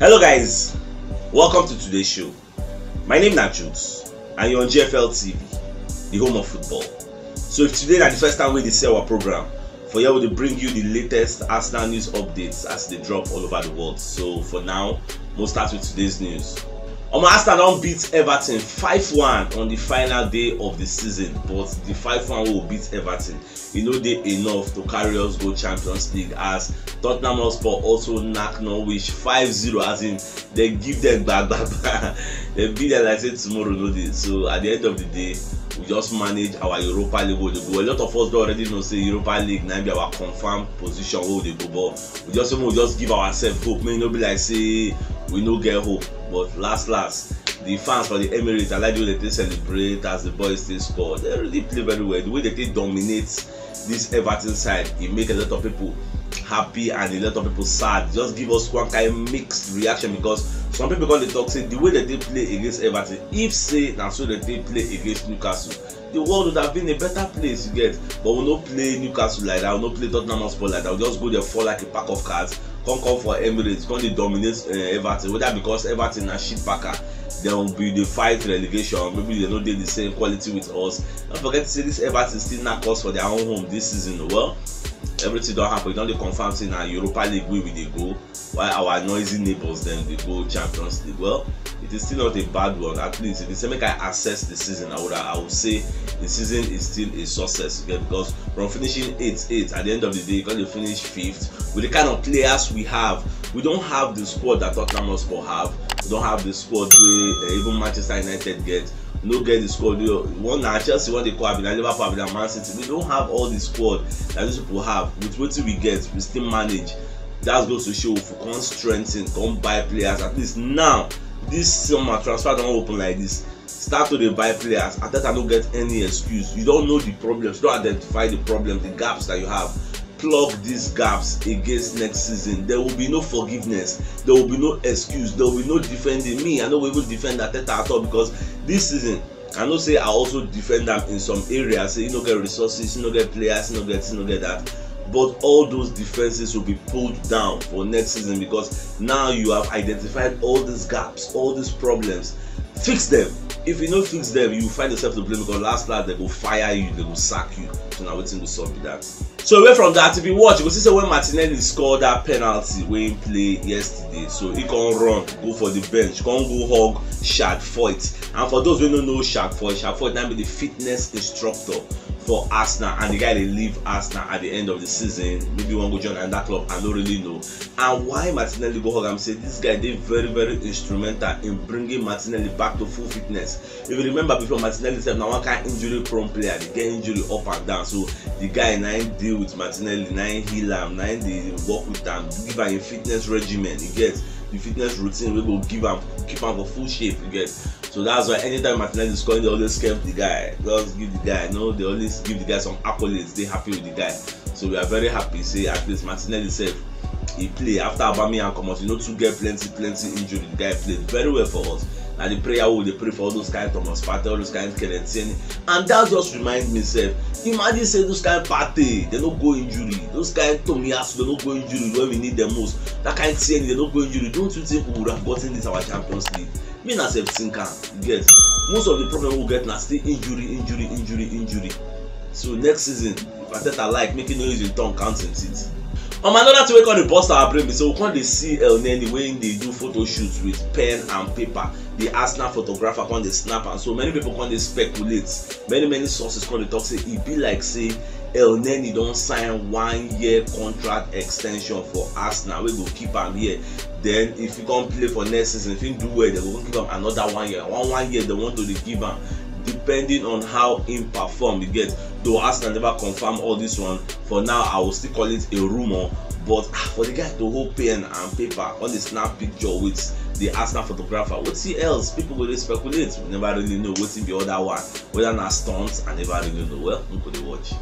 Hello guys, welcome to today's show. My name is CHUKS and you're on GFL TV, the home of football. So if today is the first time we see our program, for here we'll bring you the latest Arsenal news updates as they drop all over the world. So for now, we'll start with today's news. Arsenal don't beat Everton 5-1 on the final day of the season, but the 5-1 will beat Everton. They enough to carry us go Champions League, as Tottenham Hotspur also knock Norwich 5-0, as in they give them back. They beat them like I said tomorrow, no day. So at the end of the day, we just manage our Europa League where they go. A lot of us don't already know say Europa League now be our confirmed position where they go, but we just give ourselves hope. May not be like say we no get hope, but last the fans for the Emirates, I like the way they celebrate as the boys they score. They really play very well. The way they dominate this Everton side, it make a lot of people happy and a lot of people sad. Just give us one kind of mixed reaction, because some people going to talk say the way that they play against Everton, if say now so that they play against Newcastle, the world would have been a better place, you get. But we don't play Newcastle like that, we don't play Tottenham Hotspur like that. We just go there for like a pack of cards, come for Emirates, come they dominate Everton. Whether because Everton are shit packer, they will be the fight relegation. Maybe they don't do the same quality with us. Don't forget to say this Everton still knock us for their own home this season. Well, everything don't happen. Don't they confirm in our Europa League where they go, while our noisy neighbors then they go Champions League. Well, it is still not a bad one. At least if the same I assess the season, I would say the season is still a success, okay? Because from finishing 8th at the end of the day, because they finish 5th with the kind of players we have. We don't have the squad that Tottenham Hotspur have. We don't have the squad where even Manchester United get. We don't get the squad. One now Chelsea, what they call Liverpool, Man City. We don't have all the squad that these people have. With what we get, we still manage. That goes to show if we can't strengthen, can't buy players. At least now, this summer transfer don't open like this. Start to buy players. At that I don't get any excuse. You don't know the problems. You don't identify the problems, the gaps that you have. Plug these gaps against next season. There will be no forgiveness. There will be no excuse. There will be no defending me. I know we will defend Arteta at all, because this season I know say I also defend them in some areas. Say you don't get resources, you don't get players, you don't get that. But all those defenses will be pulled down for next season, because now you have identified all these gaps, all these problems. Fix them. If you don't fix them, you find yourself to blame, because last they will fire you, they will sack you. So now waiting to solve that. So away from that, if you watch, you will see when Martinelli scored that penalty when he played yesterday. So he can run, go for the bench, can go hug Shaq Foyt. And for those who don't know Shaq Foyt now be the fitness instructor for Arsenal, and the guy they leave Arsenal at the end of the season. Maybe you want to go join another club, I don't really know. And why Martinelli go hug, I'm saying this guy they very instrumental in bringing Martinelli back to full fitness. If you remember before, Martinelli said now one kind of injury prone player, they get injury up and down. So the guy now deal with Martinelli, now heal him, now they work with them, give him a fitness regimen. You get the fitness routine, we go keep him for full shape. You get. So that's why anytime Martinelli is scoring, they always scam the guy. Just give the guy, no, they always give the guy some accolades. They happy with the guy. So we are very happy. Say at least Martinelli said he play after Aubameyang come out. To get plenty injury. The guy played very well for us. And the prayer will they pray for all those kind of Thomas Partey, all those kind of Kennedy, and that just remind me, imagine say those kind of Partey, they don't go injury. Those kind of Tomiyasu, they don't go injury when we need them most. That kind of Tierney, they don't go injury. Don't you think we would have gotten this our Champions League? Me na self thinker, you get. Most of the problem we'll get now still injury. So next season, if Arteta like making noise in tongue counting it. Another thing we call the bust our brain, so we can't see Elneny when they do photo shoots with pen and paper. The Arsenal photographer can they snap, and so many people can they speculate. Many sources can they talk say it be like say Elneny don't sign 1 year contract extension for Arsenal. We go keep him here. Then if he can't play for next season, if he do well, they will give him another 1 year. One year they want to give him, depending on how he perform. You get. Though Arsenal never confirm all this one, for now I will still call it a rumor. But for the guy to hold pen and paper on the snap picture with the Arsenal photographer, what's he else? People will speculate. We never really know what's in the other one. Whether not stunts, I never really know. Well, who could they watch?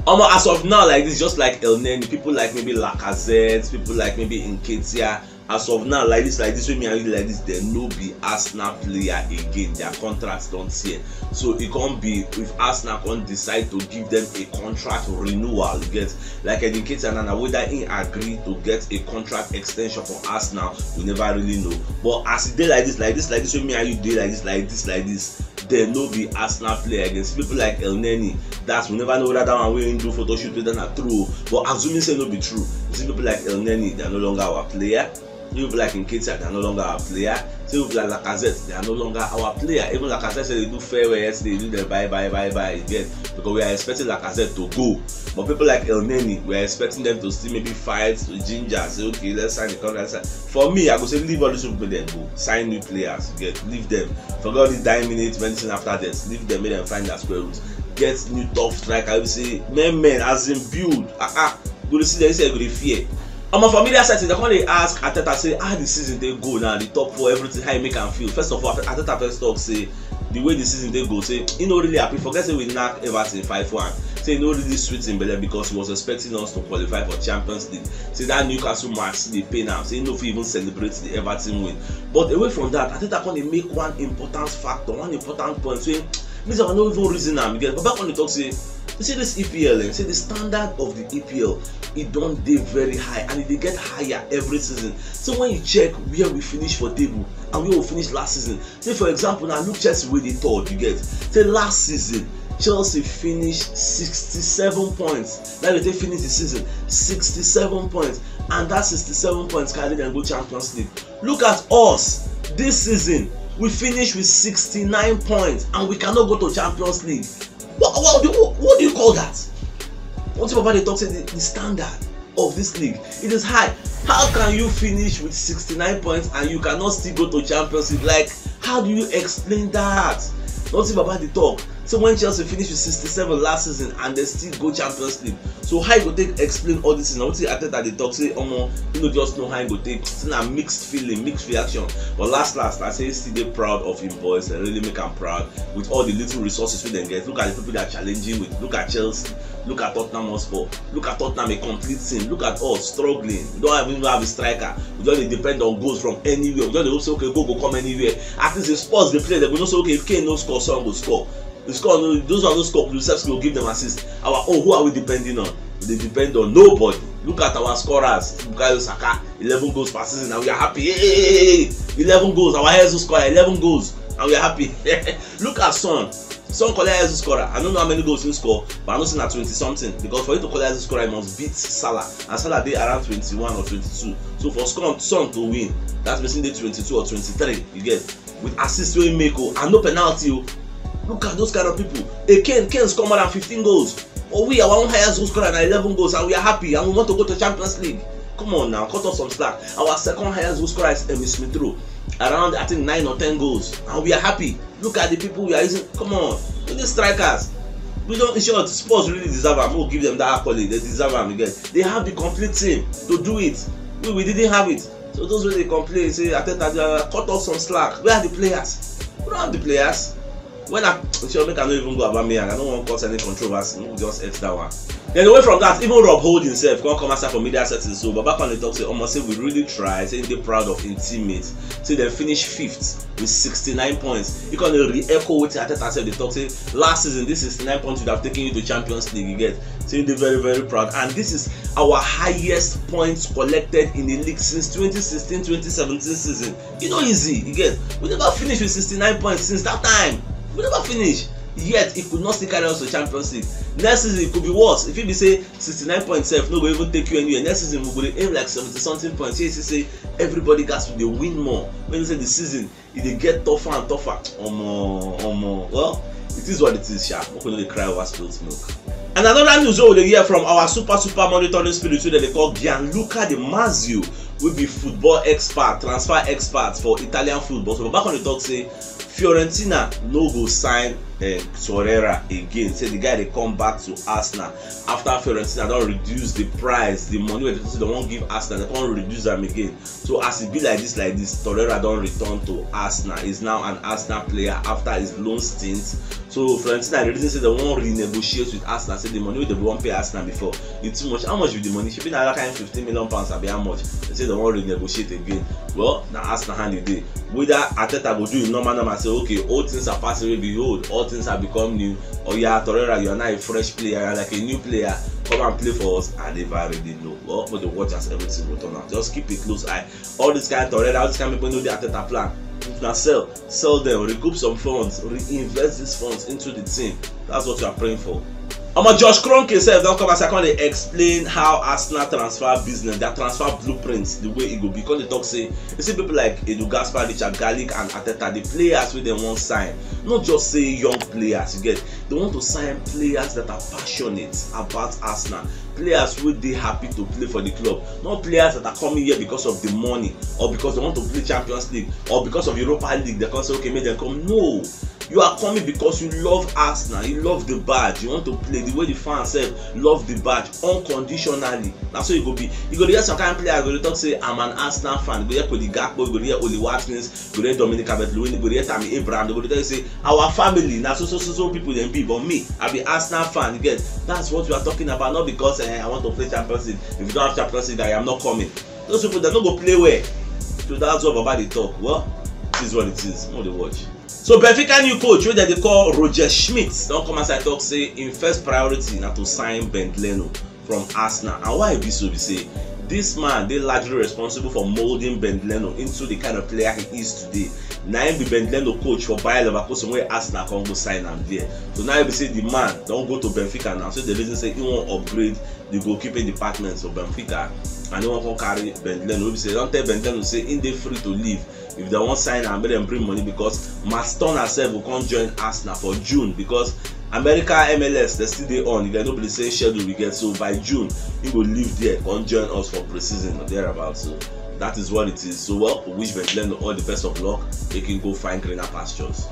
As of now, like this, just like Elneny, people like maybe Lacazette, people like maybe Nketiah, as of now, like this wey me and you like this, there no be Arsenal player again. Their contracts don't see. So it can't be if Arsenal can't decide to give them a contract renewal. You get like educated and whether he agree to get a contract extension for Arsenal, we never really know. But as it dey like this wey me and you dey like this, there no be Arsenal player against people like El Neni. That we never know whether that one wey do photo shoot with them are true. But assuming say no be true, you see people like El Neni, they are no longer our player. People like Nketiah, they are no longer our player. People like Lacazette, they are no longer our player. Even Lacazette said they do farewell yesterday, they do the bye again, because we are expecting Lacazette to go. But people like El Neni, we are expecting them to still maybe fight with ginger, say okay, let's sign the contract. For me, I go say leave all these people, then go sign new players. Leave them. Forget all the dying minutes, medicine after death. Leave them, make them find their square roots. Get new top striker. I will say men as in build. Go to see them, say go to fear. On my familiar setting, they come ask Arteta say how the season they go now, the top 4, everything, how you make them feel. First of all, Arteta first talk say the way the season they go, say he no really happy. Forget say we knock Everton 5-1. Say he no really sweet in belly because he was expecting us to qualify for Champions League. Say that Newcastle match they pay now. Say he no fit even celebrate the Everton win. But away from that, Arteta come make one important factor, one important point. Say means I no even reason am again. But back on the talk say, you see this EPL, say the standard of the EPL, it don't dey very high and it dey get higher every season. So when you check where we finish for table and where we finish last season, say for example now look Chelsea wey dey third, you get. Say last season Chelsea finished 67 points. Now they take finish the season 67 points, and that 67 points carry them go Champions League. Look at us this season, we finished with 69 points and we cannot go to Champions League. What do you call that? Once about they talk say the standard of this league, it is high. How can you finish with 69 points and you cannot still go to Champions League? Like, how do you explain that? Not about the talk. So when Chelsea finished with 67 last season and they still go Champions League, so how you go take explain all this? Now, see Arteta they talk say, you know, just know how you go take. It's a mixed feeling, mixed reaction. But last, I say still they proud of him boys. They really make him proud with all the little resources we then get. Look at the people that are challenging with. Look at Chelsea. Look at Tottenham Hotspur. Look at Tottenham, a complete team. Look at us struggling. We don't even have a striker. We don't depend on goals from anywhere. We don't say okay, go come anywhere. At least the sports they play, they will not say okay, if Kane no score, someone will score. The score, those are no score. Kulusevski will give them assist. Who are we depending on? They depend on nobody. Look at our scorers. Bukayo Saka, 11 goals per season, and we are happy. Hey, 11 goals. Our Jesus scorer 11 goals, and we are happy. Look at Son collect Jesus scorer. I don't know how many goals he score, but I know saying at 20 something. Because for you to collect Jesus scorer, he must beat Salah, and Salah they around 21 or 22. So for Son to win, that's missing the 22 or 23. You get with assist we make and no penalty. Look at those kind of people. Kane score more than 15 goals. Oh, we are our own highest goal scorer and 11 goals, and we are happy and we want to go to Champions League. Come on now, cut off some slack. Our second highest goal scorer is Emile Smith Rowe, around I think 9 or 10 goals, and we are happy. Look at the people we are using. Come on, we need strikers. We don't. In short, Spurs really deserve them. We'll give them that accolade. They deserve them again. They have the complete team to do it. We didn't have it. So those when they complain, say Arteta cut off some slack. Where are the players? We don't have the players. When I sure make I don't even go about me and I don't want to cause any controversy, we'll just X that one. Then away from that, even Rob Hold himself can't come outside for media settings. So but back on the talk say almost say we really try, saying they're proud of his teammates. Say they finished 5th with 69 points. You can re-echo what Arteta said. They talk say last season this 69 points would have taken you to Champions League. You get saying they're very, very proud. And this is our highest points collected in the league since 2016-2017 season. You know easy, you get. We never finished with 69 points since that time. We never finish. Yet it could not still carry us to Champions League. Next season it could be worse. If it be say 69 points, no go even take you anywhere. Next season we will aim like 70 something points. Here say everybody got to win more. When you say the season, it get tougher and tougher. Well, it is what it is, sha. We couldn't cry over spilled milk. And another news we hear from our super monitoring spirit that they call Gianluca Di Marzio, will be football expert, transfer expert for Italian football. So back on the talk say Fiorentina no go sign Torreira again. Say the guy they come back to Arsenal after Fiorentina don't reduce the price, the money they won't give Arsenal, they can't reduce them again. So as it be like this, Torreira don't return to Arsenal. He's now an Arsenal player after his loan stint. So Fiorentina, the reason say they won't renegotiate with Arsenal, say the money they won't pay Arsenal before it's too much. How much with the money? Should be another kind of 15 million pounds. Be how much? They say they won't renegotiate again. Well, now Arsenal hand the day. Whether Arteta will do it normal and say, okay, all things are passed away, behold, all things have become new. Or yeah, Torreira, you are now a fresh player, you are like a new player. Come and play for us, and never already know. Well, but the watch as everything will turn out. Just keep a close eye. All this kind of Torreira, all this kind of people know the Arteta plan. If now sell them, recoup some funds, reinvest these funds into the team. That's what you are praying for. Josh Kroenke said, don't come as I can explain how Arsenal transfer business, their transfer blueprints, the way it go. Because they talk say, you see people like Edu Gaspar, Richard Garlic, and Arteta, the players where they want sign, not just say young players. You get, they want to sign players that are passionate about Arsenal, players who they happy to play for the club, not players that are coming here because of the money or because they want to play Champions League or because of Europa League. They can say, okay, make them come. No. You are coming because you love Arsenal, you love the badge, you want to play the way the fans say love the badge unconditionally. That's how you go be. You go to hear some kind of player, you go to talk say I'm an Arsenal fan. You go to hear Cody Gakpo, you go to hear Oli Watkins, you go to hear Dominic Calvert-Lewin, you go to hear Tammy Abraham. You go to tell you say our family now so people them be, but me I be Arsenal fan. You get that's what we are talking about, not because I want to play Champions League. If you don't have Champions League, I am not coming. Those people that don't go play well. So that's what about the talk. Well, this is what it is. More the watch. So Benfica new coach wey they call Roger Schmidt don come outside talk say im first priority na to sign Bernd Leno from Arsenal. And why e be so be say this man dey largely responsible for molding Bernd Leno into the kind of player he is today. Na him be Bernd Leno coach for Bayer Leverkusen wey Arsenal come go sign am there. So now be say the man don go to Benfica now. So the reason say he wan upgrade the goalkeeping department of Benfica and he wan come carry Bernd Leno. Be say don tell Bernd Leno say he dey free to leave. If they want sign am, make them bring money because Maston herself will come join Arsenal for June because America MLS they still dey on. If nobody say schedule we get, so by June he will leave there and join us for pre-season or thereabouts. So that is what it is. So well, we wish Bernd Leno all the best of luck. They can go find greener pastures.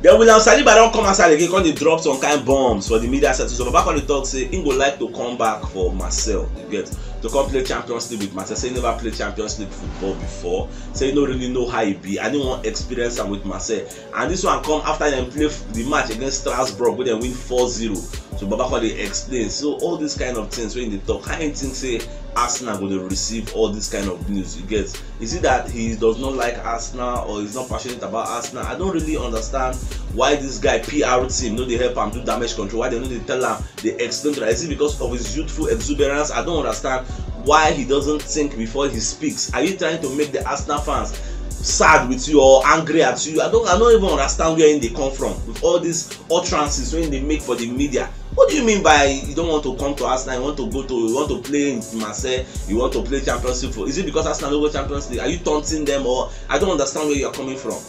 Then William Saliba don come outside again, come dey drop some kind bombs for the media settle. So Baba come dey talk say he go like to come back for Marseille. You get to come play Champions League with Marseille. Say he never played Champions League football before. Say he no really know how it be. I didn't want experience am with Marseille. And this one come after them play the match against Strasbourg where they win 4-0. So Baba come dey explain. So all these kind of things when they talk, how you think say Arsenal go to receive all this kind of news? You get, is it that he does not like Arsenal or he's not passionate about Arsenal? I don't really understand why this guy PR team no dey help him do damage control. Why they no dey tell him, they explain to him? Is it because of his youthful exuberance? I don't understand why he doesn't think before he speaks. Are you trying to make the Arsenal fans sad with you or angry at you? I don't even understand where they come from with all these utterances when they make for the media. What do you mean by you don't want to come to Arsenal? You want to play in Marseille? You want to play Champions League? Is it because Arsenal don't go Champions League? Are you taunting them, or I don't understand where you are coming from?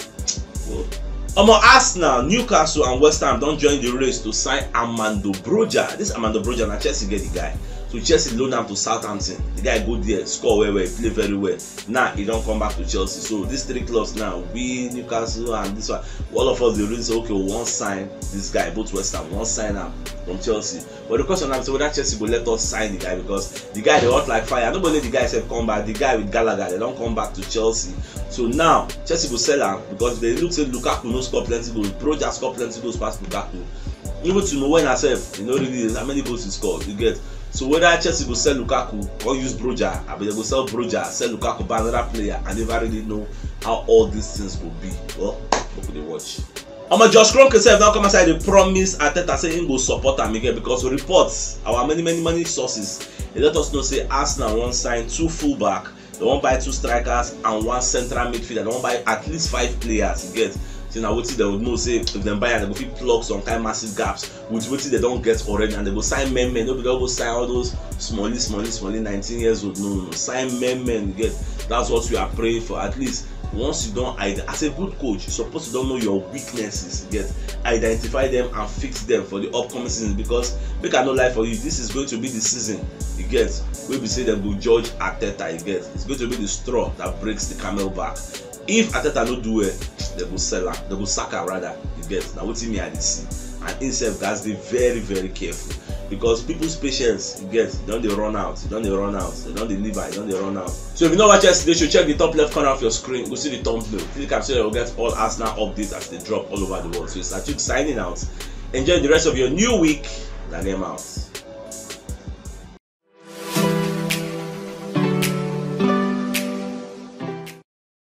Arsenal, Newcastle, and West Ham don't join the race to sign Armando Broja. This Armando Broja, na Chelsea get the guy. So Chelsea loan him to Southampton. The guy go there, score well, play very well. Now he don't come back to Chelsea. So these three clubs now, we, Newcastle, and this one, all of us they really say, okay, we won't sign this guy, both West Ham, we won't sign him from Chelsea. But the question now is whether Chelsea will let us sign the guy, because the guy they hot like fire. Nobody the guy said come back. The guy with Gallagher, they don't come back to Chelsea. So now Chelsea will sell him because they look say Lukaku no score plenty goals. Broja score plenty goals past Lukaku. Even to know when herself, you know really how many goals he scored. You get. So whether Chelsea will sell Lukaku or use Broja, I mean they will sell Broja, sell Lukaku, buy another player, and never really know how all these things will be. Well, hope they watch. Josh Kroenke sef now come outside dey promise Arteta say him go support am again because reports, our many sources, they let us know say Arsenal wan sign 2 fullback, they wan buy 2 strikers and 1 central midfielder. They wan buy at least 5 players. You get. So now wetin they would know say if them buy and they go fit plug some kind massive gaps with wetin they don't get already, and they go sign men. Nobody go sign all those smally 19 years old. No, sign men. You get. That's what we are praying for. At least once you don't as a good coach, you're supposed to don't know your weaknesses. You get. Identify them and fix them for the upcoming season, because make I no lie for you, this is going to be the season. You get. We be say them go judge Arteta. You get. It's going to be the straw that breaks the camel back. If Arteta no do it, they go sell her, they go sack her rather. You get. Now what me I see, and himself guys be very careful, because people's patience, you get, they don't run out, they don't live by, they don't run out. So if you know what yesterday, you should check the top left corner of your screen. Go see the thumbnail. Click and so you'll get all Arsenal updates as they drop all over the world. So it's CHUKS signing out. Enjoy the rest of your new week. Daniel out.